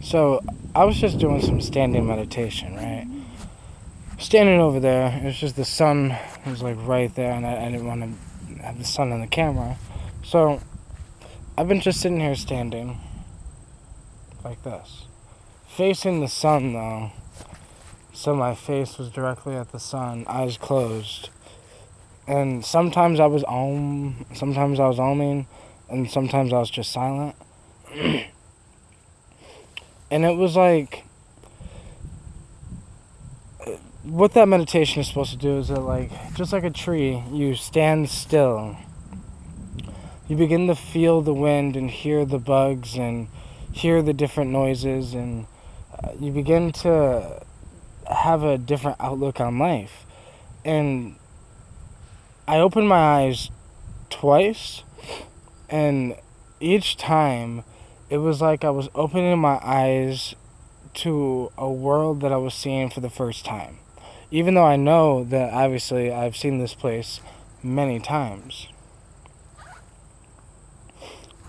So I was just doing some standing meditation, right? Standing over there, it was just the sun was like right there, and I didn't want to have the sun on the camera. So I've been just sitting here standing like this, facing the sun though. So my face was directly at the sun, eyes closed. And sometimes I was sometimes I was oming, and sometimes I was just silent. And it was like, what that meditation is supposed to do is that, like, just like a tree, you stand still. You begin to feel the wind and hear the bugs and hear the different noises, and you begin to have a different outlook on life. And I opened my eyes twice, and each time it was like I was opening my eyes to a world that I was seeing for the first time. Even though I know that obviously I've seen this place many times.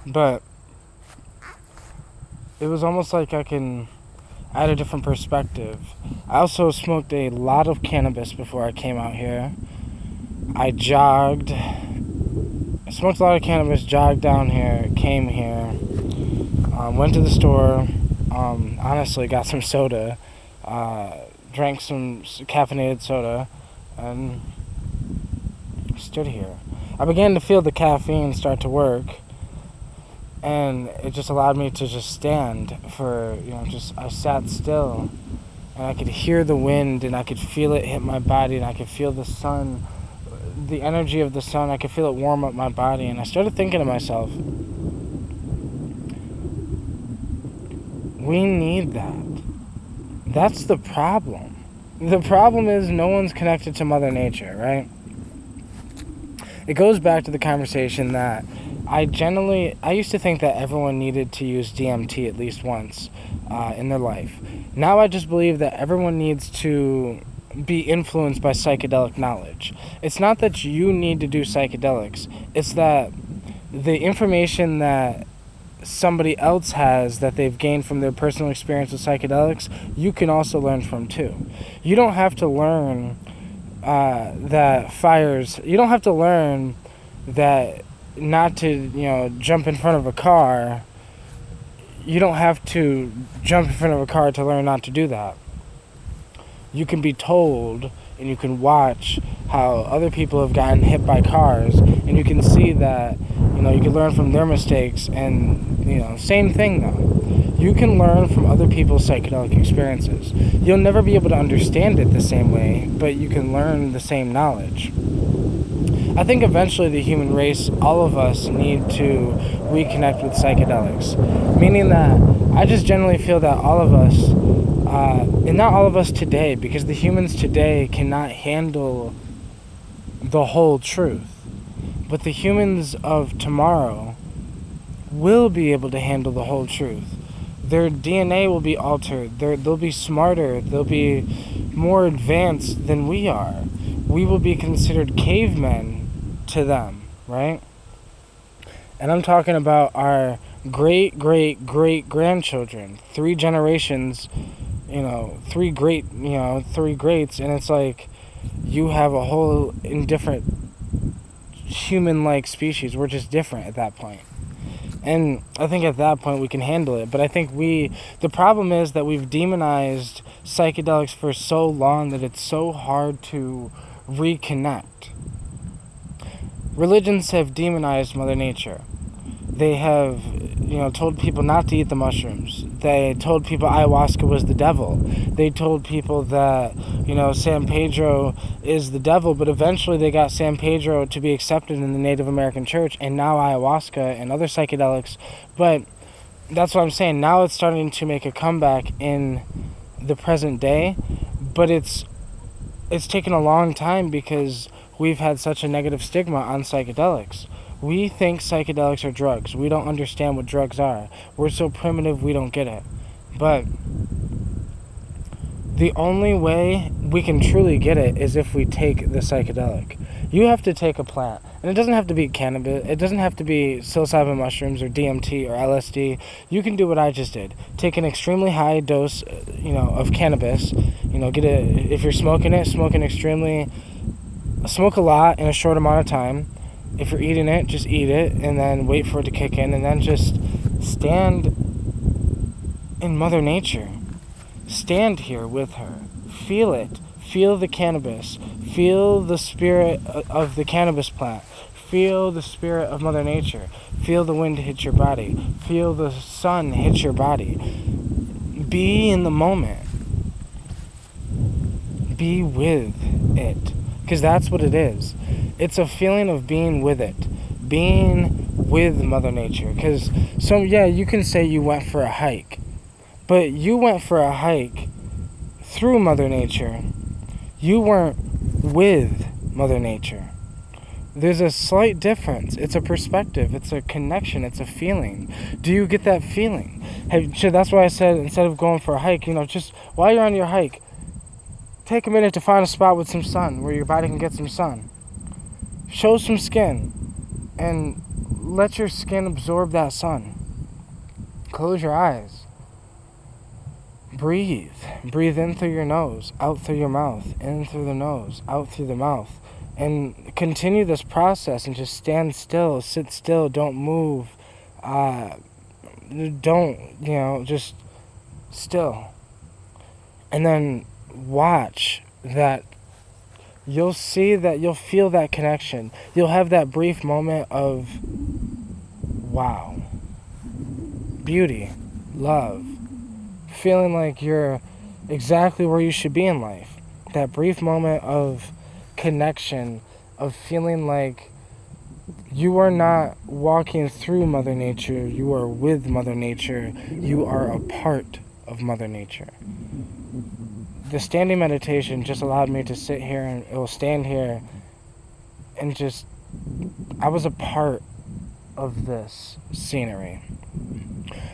But it was almost like I had a different perspective. I also smoked a lot of cannabis before I came out here. I jogged. I smoked a lot of cannabis, jogged down here, came here, went to the store, honestly got some soda, drank some caffeinated soda, and stood here. I began to feel the caffeine start to work, and it just allowed me to just stand for, I sat still, and I could hear the wind, and I could feel it hit my body, and I could feel the sun, the energy of the sun. I could feel it warm up my body, and I started thinking to myself, we need that. That's the problem. The problem is no one's connected to Mother Nature, right? It goes back to the conversation that I used to think that everyone needed to use DMT at least once in their life. Now I just believe that everyone needs to be influenced by psychedelic knowledge. It's not that you need to do psychedelics. It's that the information that somebody else has that they've gained from their personal experience with psychedelics, you can also learn from too. You don't have to learn you don't have to learn that not to, jump in front of a car. You don't have to jump in front of a car to learn not to do that. You can be told, and you can watch how other people have gotten hit by cars, and you can see that, you can learn from their mistakes, and, same thing though. You can learn from other people's psychedelic experiences. You'll never be able to understand it the same way, but you can learn the same knowledge. I think eventually the human race, all of us, need to reconnect with psychedelics. Meaning that I just generally feel that all of us, and not all of us today, because the humans today cannot handle the whole truth. But the humans of tomorrow will be able to handle the whole truth. Their DNA will be altered. They'll be smarter. They'll be more advanced than we are. We will be considered cavemen to them, right? And I'm talking about our great-great-great-grandchildren. 3 generations, 3 greats, and it's like you have a whole indifferent human-like species. We're just different at that point. And I think at that point we can handle it. But I think the problem is that we've demonized psychedelics for so long that it's so hard to reconnect. Religions have demonized Mother Nature. They have, told people not to eat the mushrooms. They told people ayahuasca was the devil. They told people that, San Pedro is the devil, but eventually they got San Pedro to be accepted in the Native American church, and now ayahuasca and other psychedelics. But that's what I'm saying. Now it's starting to make a comeback in the present day, but it's taken a long time because we've had such a negative stigma on psychedelics. We think psychedelics are drugs. We don't understand what drugs are. We're so primitive, we don't get it. But the only way we can truly get it is if we take the psychedelic. You have to take a plant. And it doesn't have to be cannabis. It doesn't have to be psilocybin mushrooms or DMT or LSD. You can do what I just did. Take an extremely high dose, of cannabis. If you're smoking it, smoke a lot in a short amount of time. If you're eating it, just eat it and then wait for it to kick in, and then just stand in Mother Nature. Stand here with her. Feel it. Feel the cannabis. Feel the spirit of the cannabis plant. Feel the spirit of Mother Nature. Feel the wind hit your body. Feel the sun hit your body. Be in the moment. Be with it. Because that's what it is. It's a feeling of being with it. Being with Mother Nature. Because, you can say you went for a hike. But you went for a hike through Mother Nature. You weren't with Mother Nature. There's a slight difference. It's a perspective. It's a connection. It's a feeling. Do you get that feeling? That's why I said, instead of going for a hike, just while you're on your hike, take a minute to find a spot with some sun where your body can get some sun. Show some skin and let your skin absorb that sun. Close your eyes. Breathe. Breathe in through your nose, out through your mouth, in through the nose, out through the mouth. And continue this process and just stand still, sit still, don't move. Just still. And then watch that. You'll feel that connection. You'll have that brief moment of wow. Beauty. Love. Feeling like you're exactly where you should be in life. That brief moment of connection, of feeling like you are not walking through Mother Nature, you are with Mother Nature, you are a part of Mother Nature. The standing meditation just allowed me to sit here and it will stand here and I was a part of this scenery.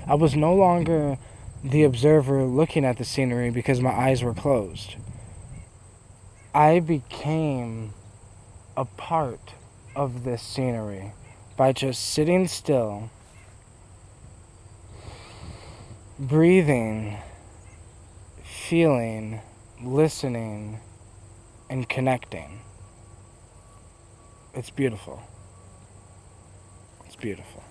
I was no longer the observer looking at the scenery because my eyes were closed. I became a part of this scenery by just sitting still, breathing, feeling, listening, and connecting. It's beautiful. It's beautiful.